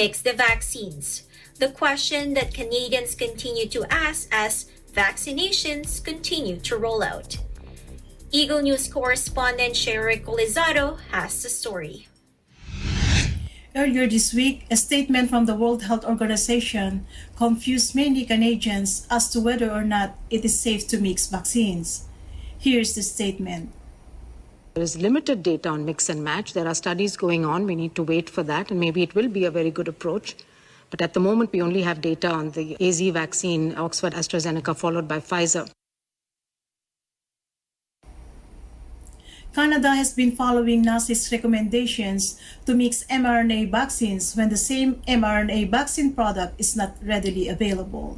mix the vaccines? The question that Canadians continue to ask as vaccinations continue to roll out. Eagle News correspondent Sherry Colizado has the story. Earlier this week, a statement from the World Health Organization confused many Canadians as to whether or not it is safe to mix vaccines. Here's the statement. There is limited data on mix and match. There are studies going on. We need to wait for that, and maybe it will be a very good approach. But at the moment, we only have data on the AZ vaccine, Oxford AstraZeneca, followed by Pfizer. Canada has been following NACI's recommendations to mix mRNA vaccines when the same mRNA vaccine product is not readily available.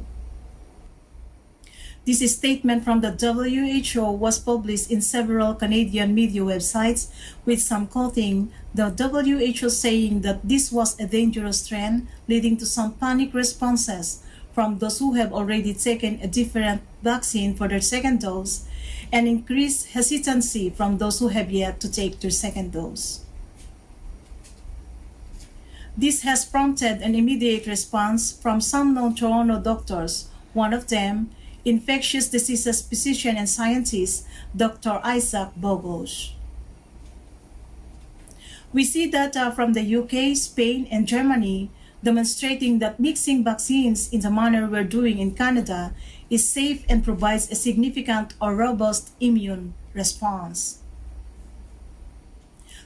This statement from the WHO was published in several Canadian media websites, with some quoting the WHO saying that this was a dangerous trend, leading to some panic responses from those who have already taken a different vaccine for their second dose, and increased hesitancy from those who have yet to take their second dose. This has prompted an immediate response from some known Toronto doctors, one of them, infectious diseases physician and scientist, Dr. Isaac Bogosh. We see data from the UK, Spain, and Germany demonstrating that mixing vaccines in the manner we're doing in Canada is safe and provides a significant or robust immune response.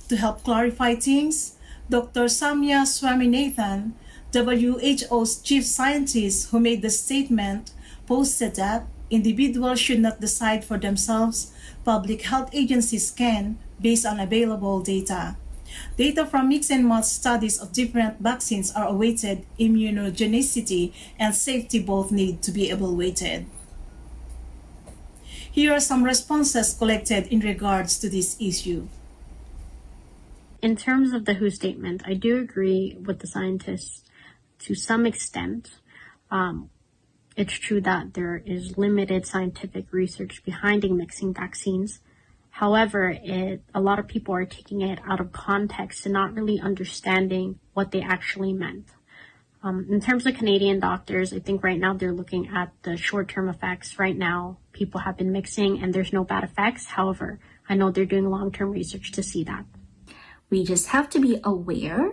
To help clarify things, Dr. Samya Swaminathan, WHO's chief scientist who made the statement, posted that individuals should not decide for themselves. Public health agencies can, based on available data. Data from mix and match studies of different vaccines are awaited. Immunogenicity and safety both need to be evaluated. Here are some responses collected in regards to this issue. In terms of the WHO statement, I do agree with the scientists to some extent. It's true that there is limited scientific research behind mixing vaccines. However, a lot of people are taking it out of context and not really understanding what they actually meant. In terms of Canadian doctors, I think right now they're looking at the short-term effects. Right now, people have been mixing and there's no bad effects. However, I know they're doing long-term research to see that. We just have to be aware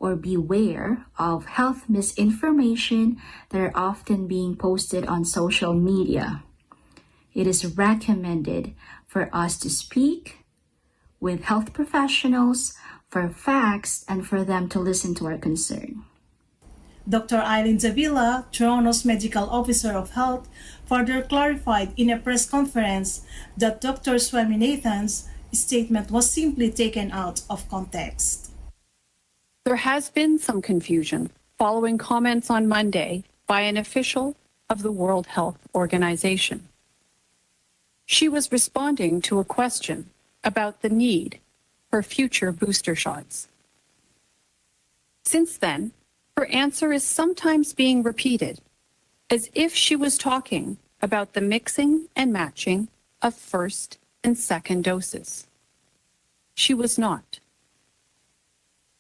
or beware of health misinformation that are often being posted on social media. It is recommended for us to speak with health professionals for facts and for them to listen to our concern. Dr. Eileen Davila, Toronto's Medical Officer of Health, further clarified in a press conference that Dr. Swaminathan's statement was simply taken out of context. There has been some confusion following comments on Monday by an official of the World Health Organization. She was responding to a question about the need for future booster shots. Since then, her answer is sometimes being repeated as if she was talking about the mixing and matching of first and second doses. She was not.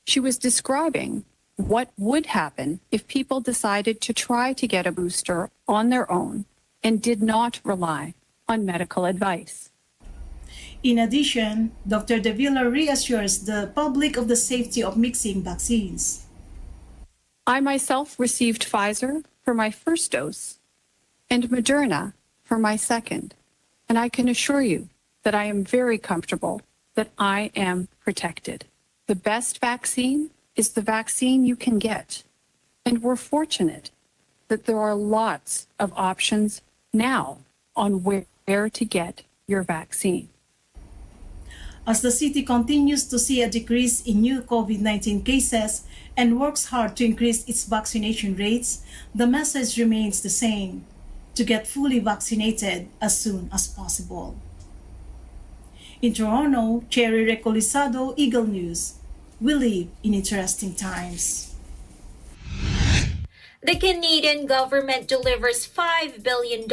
She was describing what would happen if people decided to try to get a booster on their own and did not rely on medical advice. In addition, Dr. Davila reassures the public of the safety of mixing vaccines. I myself received Pfizer for my first dose and Moderna for my second, and I can assure you that I am very comfortable that I am protected. The best vaccine is the vaccine you can get, and we're fortunate that there are lots of options now on where to get your vaccine. As the city continues to see a decrease in new COVID-19 cases and works hard to increase its vaccination rates, the message remains the same: to get fully vaccinated as soon as possible. In Toronto, Cherry Recolisado, Eagle News. We live in interesting times. The Canadian government delivers $5 billion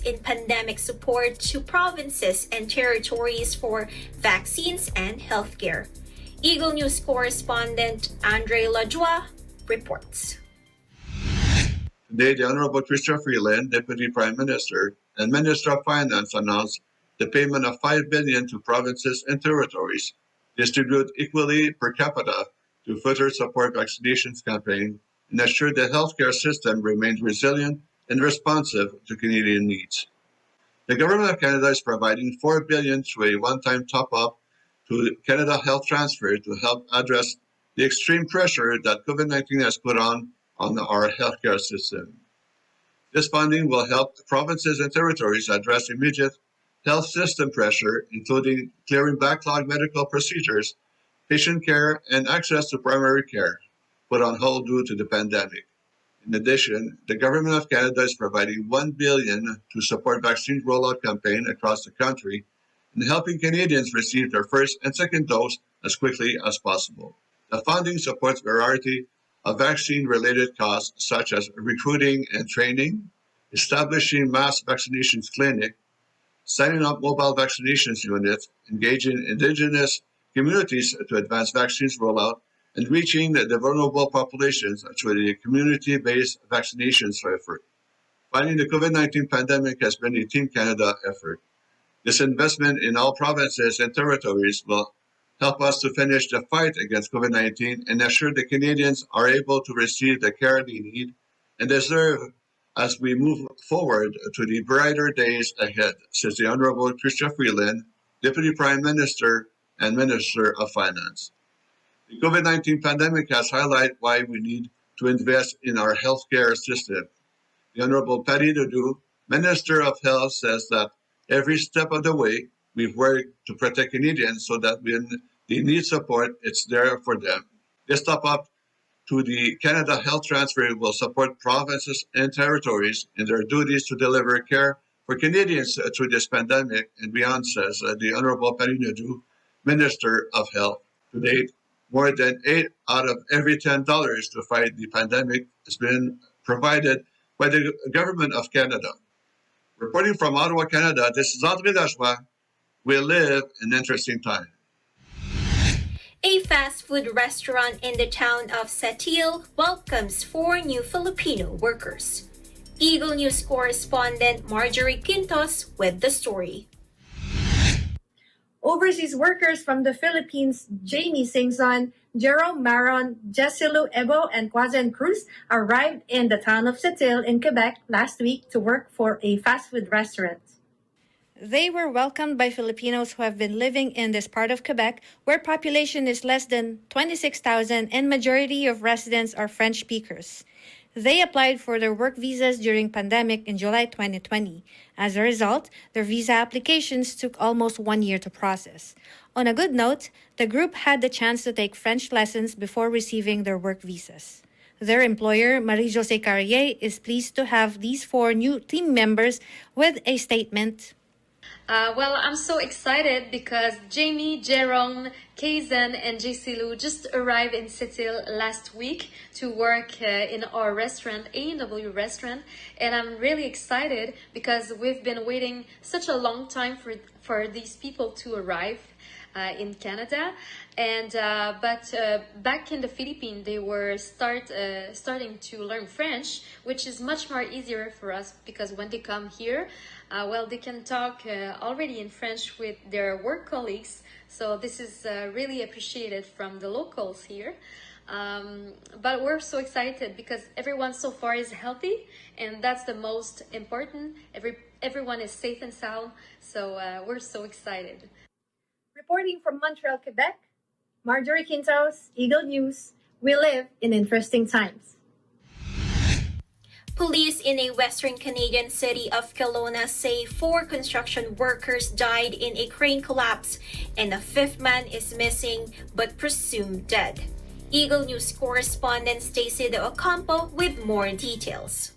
in pandemic support to provinces and territories for vaccines and healthcare. Eagle News correspondent Andre Lajoie reports. Today, the Honorable Chrystia Freeland, Deputy Prime Minister and Minister of Finance, announced the payment of $5 billion to provinces and territories, distributed equally per capita to further support vaccinations campaign and assure the healthcare system remains resilient and responsive to Canadian needs. The Government of Canada is providing $4 billion through a one-time top-up to Canada Health Transfer to help address the extreme pressure that COVID-19 has put on our healthcare system. This funding will help provinces and territories address immediate health system pressure, including clearing backlog medical procedures, patient care, and access to primary care, put on hold due to the pandemic. In addition, the Government of Canada is providing $1 billion to support vaccine rollout campaign across the country and helping Canadians receive their first and second dose as quickly as possible. The funding supports a variety of vaccine-related costs such as recruiting and training, establishing mass vaccinations clinic, setting up mobile vaccinations units, engaging Indigenous communities to advance vaccines rollout, and reaching the vulnerable populations through the community-based vaccinations effort. Fighting the COVID-19 pandemic has been a Team Canada effort. This investment in all provinces and territories will help us to finish the fight against COVID-19 and assure the Canadians are able to receive the care they need and deserve as we move forward to the brighter days ahead, says the Honorable Chrystia Freeland, Deputy Prime Minister and Minister of Finance. The COVID-19 pandemic has highlighted why we need to invest in our healthcare system. The Honorable Patty Ledoux, Minister of Health, says that every step of the way, we've worked to protect Canadians so that when they need support, it's there for them. This top-up to the Canada Health Transfer will support provinces and territories in their duties to deliver care for Canadians through this pandemic and beyond, says the Honorable Patty Ledoux, Minister of Health. To date, more than 8 out of every $10 to fight the pandemic has been provided by the Government of Canada. Reporting from Ottawa, Canada, this is André Lajoie. We live in interesting times. A fast food restaurant in the town of Setil welcomes 4 new Filipino workers. Eagle News correspondent Marjorie Quintos with the story. Overseas workers from the Philippines, Jamie Singson, Jerome Maron, Jessilu Ebo, and Quazen Cruz arrived in the town of Setil in Quebec last week to work for a fast food restaurant. They were welcomed by Filipinos who have been living in this part of Quebec, where population is less than 26,000 and majority of residents are French speakers. They applied for their work visas during pandemic in July 2020. As a result, their visa applications took almost 1 year to process. On a good note, the group had the chance to take French lessons before receiving their work visas. Their employer, Marie-José Carrier, is pleased to have these 4 new team members with a statement. Well, I'm so excited because Jamie, Jerome, Kaizen, and Jessilu just arrived in Setil last week to work in our restaurant, A&W restaurant, and I'm really excited because we've been waiting such a long time for these people to arrive in Canada, and but back in the Philippines they were starting to learn French, which is much more easier for us because when they come here, well, they can talk already in French with their work colleagues, so this is really appreciated from the locals here. But we're so excited because everyone so far is healthy, and that's the most important. Everyone is safe and sound, so we're so excited. Reporting from Montreal, Quebec, Marjorie Quintos, Eagle News. We live in interesting times. Police in a western Canadian city of Kelowna say 4 construction workers died in a crane collapse and a 5th man is missing but presumed dead. Eagle News correspondent Stacey De Ocampo with more details.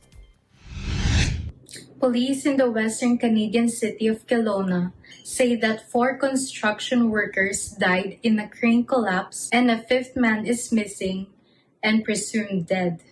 Police in the western Canadian city of Kelowna say that 4 construction workers died in a crane collapse and a 5th man is missing and presumed dead.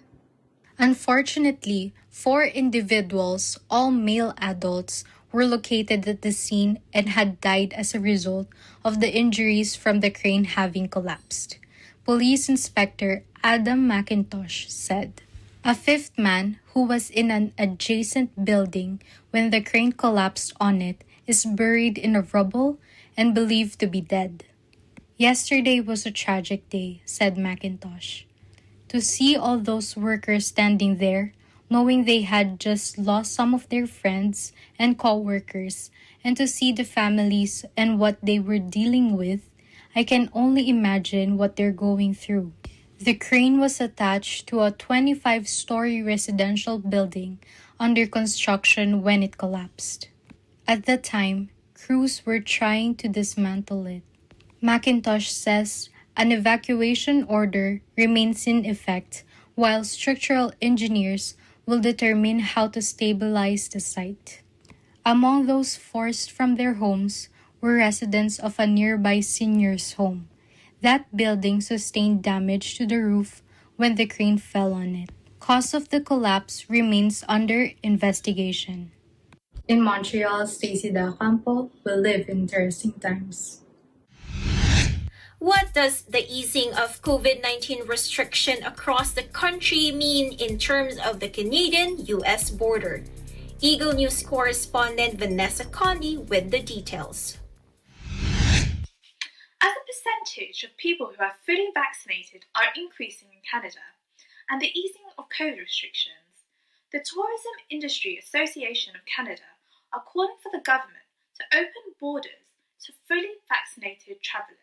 Unfortunately, 4 individuals, all male adults, were located at the scene and had died as a result of the injuries from the crane having collapsed. Police Inspector Adam McIntosh said. A fifth man, who was in an adjacent building when the crane collapsed on it, is buried in the rubble and believed to be dead. Yesterday was a tragic day, said McIntosh. To see all those workers standing there, knowing they had just lost some of their friends and co-workers, and to see the families and what they were dealing with, I can only imagine what they're going through. The crane was attached to a 25-story residential building under construction when it collapsed. At the time, crews were trying to dismantle it. McIntosh says an evacuation order remains in effect while structural engineers will determine how to stabilize the site. Among those forced from their homes were residents of a nearby seniors' home. That building sustained damage to the roof when the crane fell on it. Cause of the collapse remains under investigation. In Montreal, Stacey Del Campo will live in interesting times. What does the easing of COVID-19 restriction across the country mean in terms of the Canadian-US border? Eagle News correspondent Vanessa Condy with the details. As a percentage of people who are fully vaccinated are increasing in Canada, and the easing of COVID restrictions, the Tourism Industry Association of Canada are calling for the government to open borders to fully vaccinated travellers.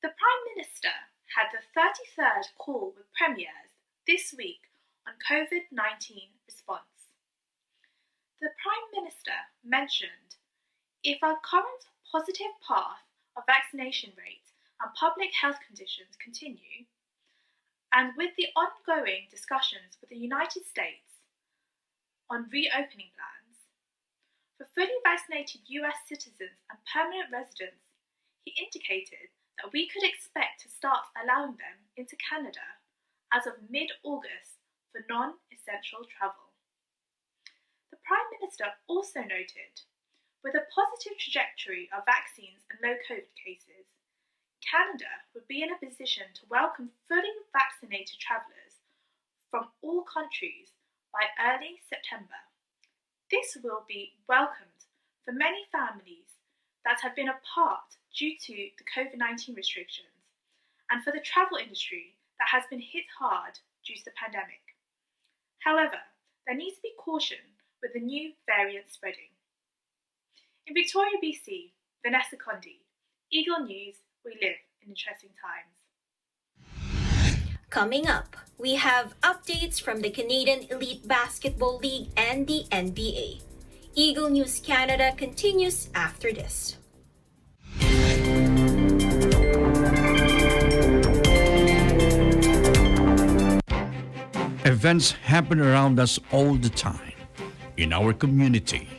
The Prime Minister had the 33rd call with premiers this week on COVID-19 response. The Prime Minister mentioned, if our current positive path of vaccination rate and public health conditions continue, and with the ongoing discussions with the United States on reopening plans, for fully vaccinated US citizens and permanent residents, he indicated that we could expect to start allowing them into Canada as of mid-August for non-essential travel. The Prime Minister also noted, with a positive trajectory of vaccines and low COVID cases, Canada would be in a position to welcome fully vaccinated travellers from all countries by early September. This will be welcomed for many families that have been apart due to the COVID-19 restrictions, and for the travel industry that has been hit hard due to the pandemic. However, there needs to be caution with the new variant spreading. In Victoria, BC, Vanessa Condy, Eagle News, we live in interesting times. Coming up, we have updates from the Canadian Elite Basketball League and the NBA. Eagle News Canada continues after this. Events happen around us all the time, in our community,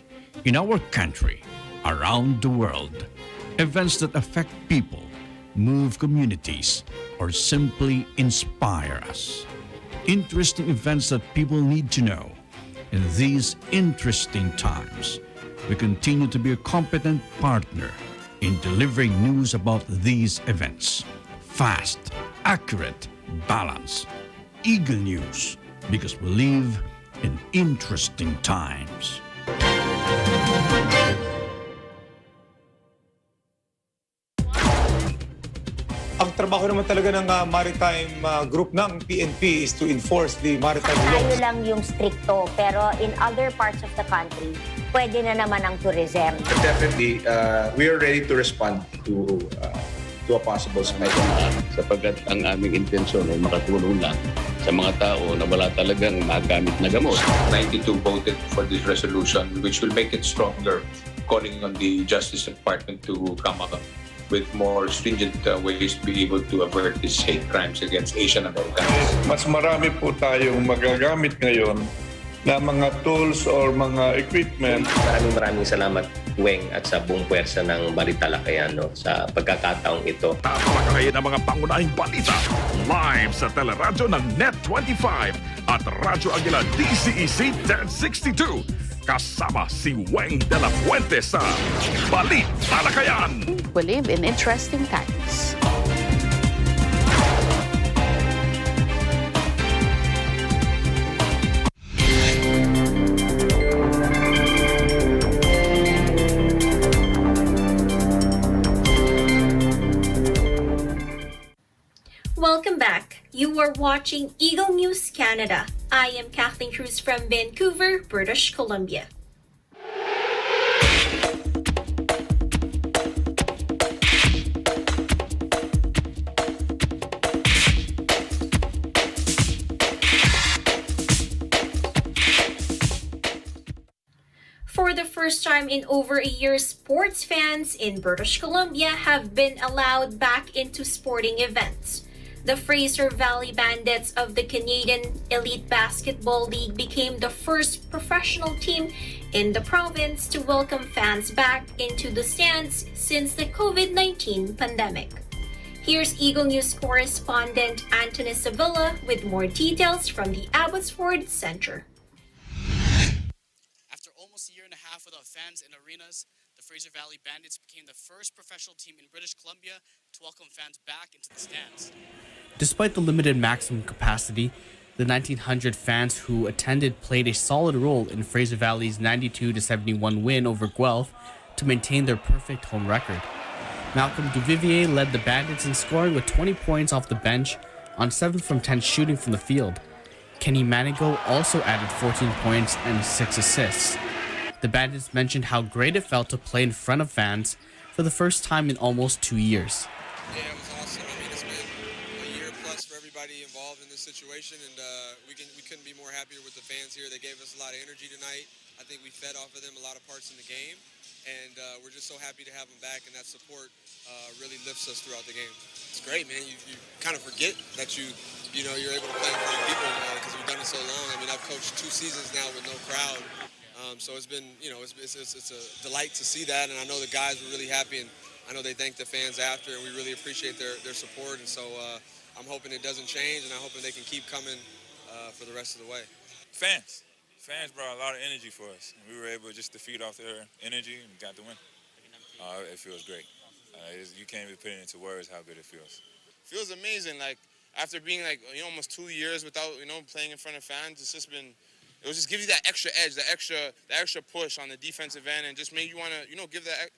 in our country, around the world. Events that affect people, move communities, or simply inspire us. Interesting events that people need to know. In these interesting times, we continue to be a competent partner in delivering news about these events. Fast, accurate, balanced. Eagle News, because we live in interesting times. Ang trabaho naman talaga ng maritime group ng PNP is to enforce the maritime laws. Tayo lang yung stricto, pero in other parts of the country, pwede na naman ang tourism. Definitely, we are ready to respond to a possible spike. Sapagkat ang aming intensyon ay makatulong lang sa mga tao na wala talagang magamit na gamot. 92 voted for this resolution, which will make it stronger, calling on the Justice Department to come up with more stringent ways to be able to avert these hate crimes against Asian Americans. Mas marami po tayong magagamit ngayon na mga tools or mga equipment. Maraming salamat, Weng, at sa buong puwersa ng Balitalakayan sa pagkakataong ito. Tatalakayin ang mga pangunahing balita live sa teleradyo ng Net25 at Radyo Aguila DCEC 1062. Kasama si Weng de la Fuente sa Balitalakayan. We live in interesting times. You are watching Eagle News Canada. I am Kathleen Cruz from Vancouver, British Columbia. For the first time in over a year, sports fans in British Columbia have been allowed back into sporting events. The Fraser Valley Bandits of the Canadian Elite Basketball League became the first professional team in the province to welcome fans back into the stands since the COVID-19 pandemic. Here's Eagle News correspondent Anthony Sevilla with more details from the Abbotsford Centre. After almost a year and a half without fans in arenas, the Fraser Valley Bandits became the first professional team in British Columbia to welcome fans back into the stands. Despite the limited maximum capacity, the 1,900 fans who attended played a solid role in Fraser Valley's 92-71 win over Guelph to maintain their perfect home record. Malcolm Duvivier led the Bandits in scoring with 20 points off the bench on 7 from 10 shooting from the field. Kenny Manigo also added 14 points and 6 assists. The Bandits mentioned how great it felt to play in front of fans for the first time in almost 2 years. Yeah, it was awesome. I mean, it's been a year plus for everybody involved in this situation, and we couldn't be more happier with the fans here. They gave us a lot of energy tonight. I think we fed off of them a lot of parts in the game, and we're just so happy to have them back, and that support really lifts us throughout the game. It's great, man. You kind of forget that you're able to play in front of people because we've done it so long. I mean, I've coached 2 seasons now with no crowd, so it's been, it's a delight to see that, and I know the guys were really happy, and I know they thanked the fans after, and we really appreciate their support, and so I'm hoping it doesn't change, and I'm hoping they can keep coming for the rest of the way. Fans brought a lot of energy for us, and we were able just to feed off their energy and got the win. It feels great. You can't even put it into words how good it feels. Feels amazing. Like after being almost 2 years without playing in front of fans, it will just give you that extra edge, that extra push on the defensive end, and just make you want to give that.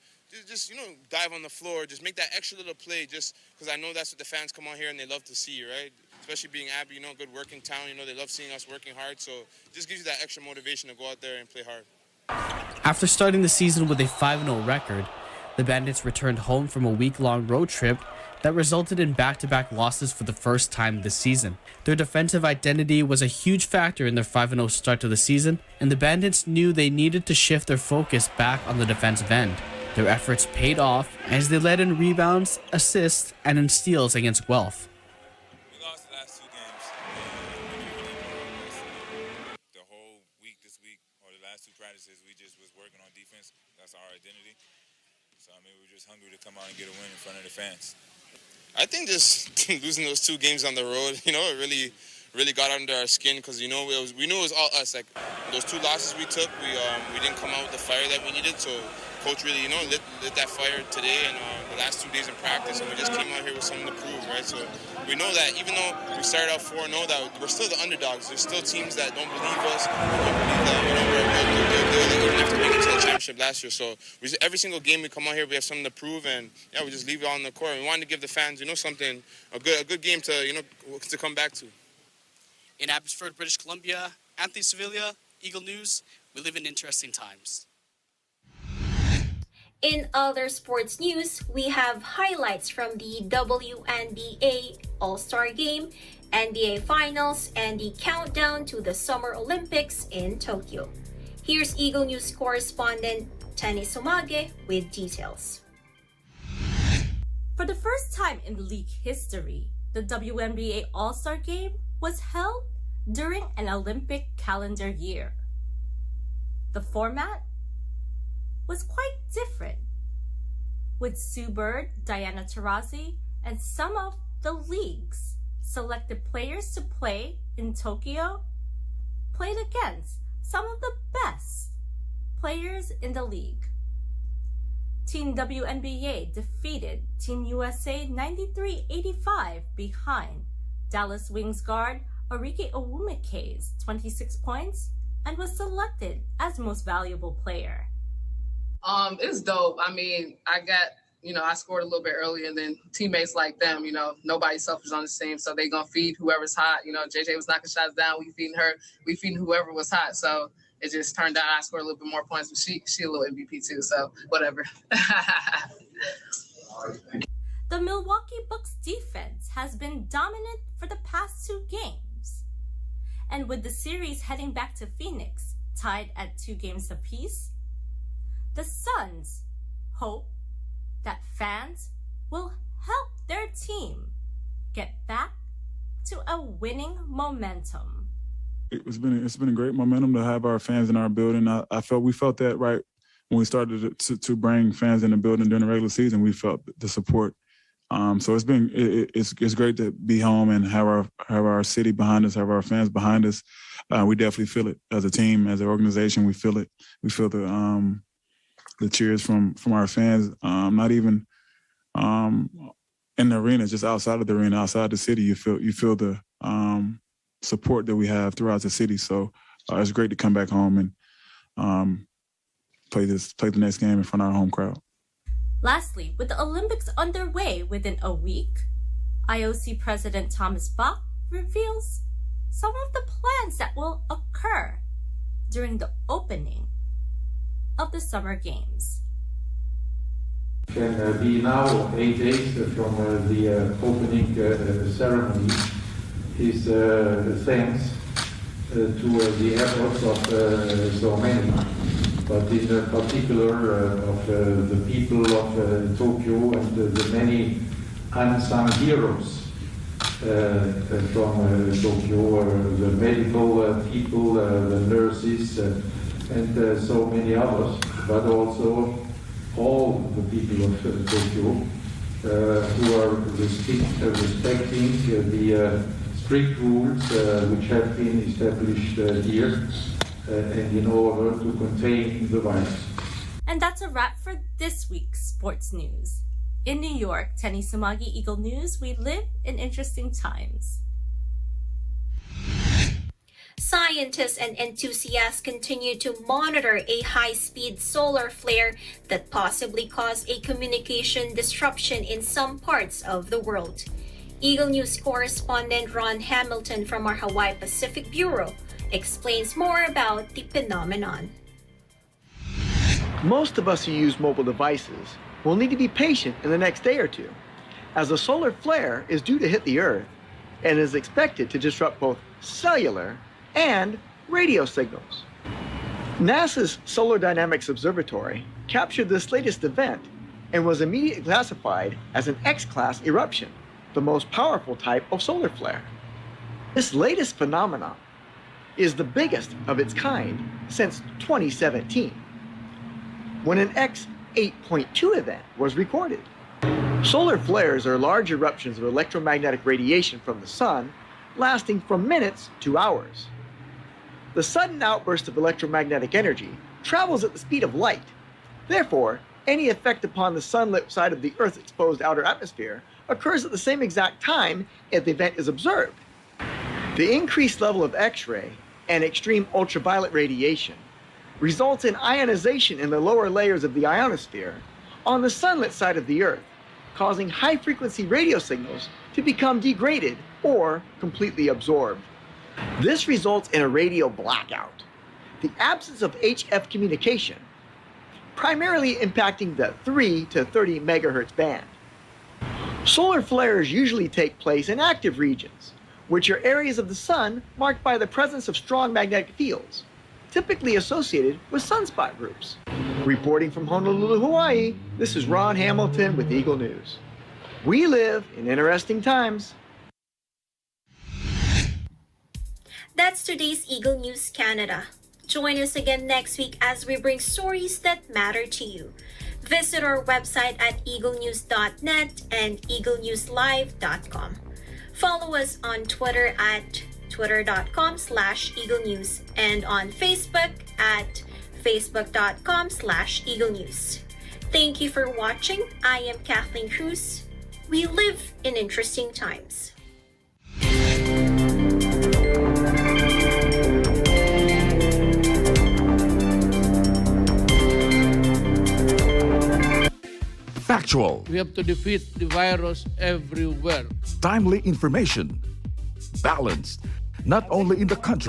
Just dive on the floor, just make that extra little play, just because I know that's what the fans come out here and they love to see, right? Especially being Abbey, good working town, they love seeing us working hard, so it just gives you that extra motivation to go out there and play hard. After starting the season with a 5-0 record, the Bandits returned home from a week-long road trip that resulted in back-to-back losses for the first time this season. Their defensive identity was a huge factor in their 5-0 start to the season, and the Bandits knew they needed to shift their focus back on the defensive end. Their efforts paid off as they led in rebounds, assists, and in steals against Guelph. We lost the last 2 games. The whole week this week, or the last 2 practices, we just was working on defense. That's our identity. So, we were just hungry to come out and get a win in front of the fans. I think just losing those 2 games on the road, it really got under our skin because we knew it was all us. Like those 2 losses we took, we didn't come out with the fire that we needed. So coach really lit that fire today and the last 2 days in practice, and we just came out here with something to prove, right? So we know that even though we started out 4-0, that we're still the underdogs. There's still teams that don't believe us, don't believe that we're even after making it to the championship last year. So every single game we come out here, we have something to prove, and we just leave it on the court. We wanted to give the fans, something, a good game to come back to. In Abbotsford, British Columbia, Anthony Sevilla, Eagle News. We live in interesting times. In other sports news, we have highlights from the WNBA All-Star Game, NBA Finals, and the countdown to the Summer Olympics in Tokyo. Here's Eagle News correspondent Tani Somage with details. For the first time in league history, the WNBA All-Star Game was held during an Olympic calendar year. The format was quite different, with Sue Bird, Diana Taurasi, and some of the league's selected players to play in Tokyo played against some of the best players in the league. Team WNBA defeated Team USA 93-85 behind Dallas Wings guard Arike Owumeke's 26 points and was selected as most valuable player. It's dope. I mean, I got I scored a little bit early, and then teammates like them, nobody's selfish on the team, so they gonna feed whoever's hot. JJ was knocking shots down, we feeding her, we feeding whoever was hot. So it just turned out I scored a little bit more points, but she a little MVP too, so whatever. The Milwaukee Bucks defense has been dominant for the past 2 games. And with the series heading back to Phoenix, tied at 2 games apiece, the Suns hope that fans will help their team get back to a winning momentum. It's been a great momentum to have our fans in our building. We felt that right when we started to bring fans in the building during the regular season. We felt the support. So it's great to be home and have our city behind us, have our fans behind us. We definitely feel it as a team, as an organization. We feel it. We feel the cheers from our fans. Not even in the arena, just outside of the arena, outside the city. You feel the support that we have throughout the city. So it's great to come back home and play the next game in front of our home crowd. Lastly, with the Olympics underway within a week, IOC President Thomas Bach reveals some of the plans that will occur during the opening of the Summer Games. Can be now 8 days from the opening ceremony is thanks to the efforts of so many, but in particular of the people of Tokyo and the many unsung heroes from Tokyo, the medical people, the nurses, and so many others, but also all the people of Tokyo who are respecting the strict rules which have been established here and in order to contain the virus. And that's a wrap for this week's sports news. In New York, Tenny Sumagi, Eagle News, we live in interesting times. Scientists and enthusiasts continue to monitor a high-speed solar flare that possibly caused a communication disruption in some parts of the world. Eagle News correspondent Ron Hamilton from our Hawaii Pacific Bureau explains more about the phenomenon. Most of us who use mobile devices will need to be patient in the next day or two, as a solar flare is due to hit the Earth and is expected to disrupt both cellular and radio signals. NASA's Solar Dynamics Observatory captured this latest event and was immediately classified as an X-class eruption, the most powerful type of solar flare. This latest phenomenon is the biggest of its kind since 2017, when an X 8.2 event was recorded. Solar flares are large eruptions of electromagnetic radiation from the sun, lasting from minutes to hours. The sudden outburst of electromagnetic energy travels at the speed of light. Therefore, any effect upon the sunlit side of the Earth's exposed outer atmosphere occurs at the same exact time if the event is observed. The increased level of X-ray and extreme ultraviolet radiation results in ionization in the lower layers of the ionosphere on the sunlit side of the Earth, causing high-frequency radio signals to become degraded or completely absorbed. This results in a radio blackout, the absence of HF communication, primarily impacting the 3 to 30 megahertz band. Solar flares usually take place in active regions, which are areas of the sun marked by the presence of strong magnetic fields, typically associated with sunspot groups. Reporting from Honolulu, Hawaii, this is Ron Hamilton with Eagle News. We live in interesting times. That's today's Eagle News Canada. Join us again next week as we bring stories that matter to you. Visit our website at eaglenews.net and eaglenewslive.com. Follow us on Twitter at twitter.com/eaglenews and on Facebook at facebook.com/eaglenews. Thank you for watching. I am Kathleen Cruz. We live in interesting times. factual, We have to defeat the virus everywhere. timely information, balanced, not only in the country,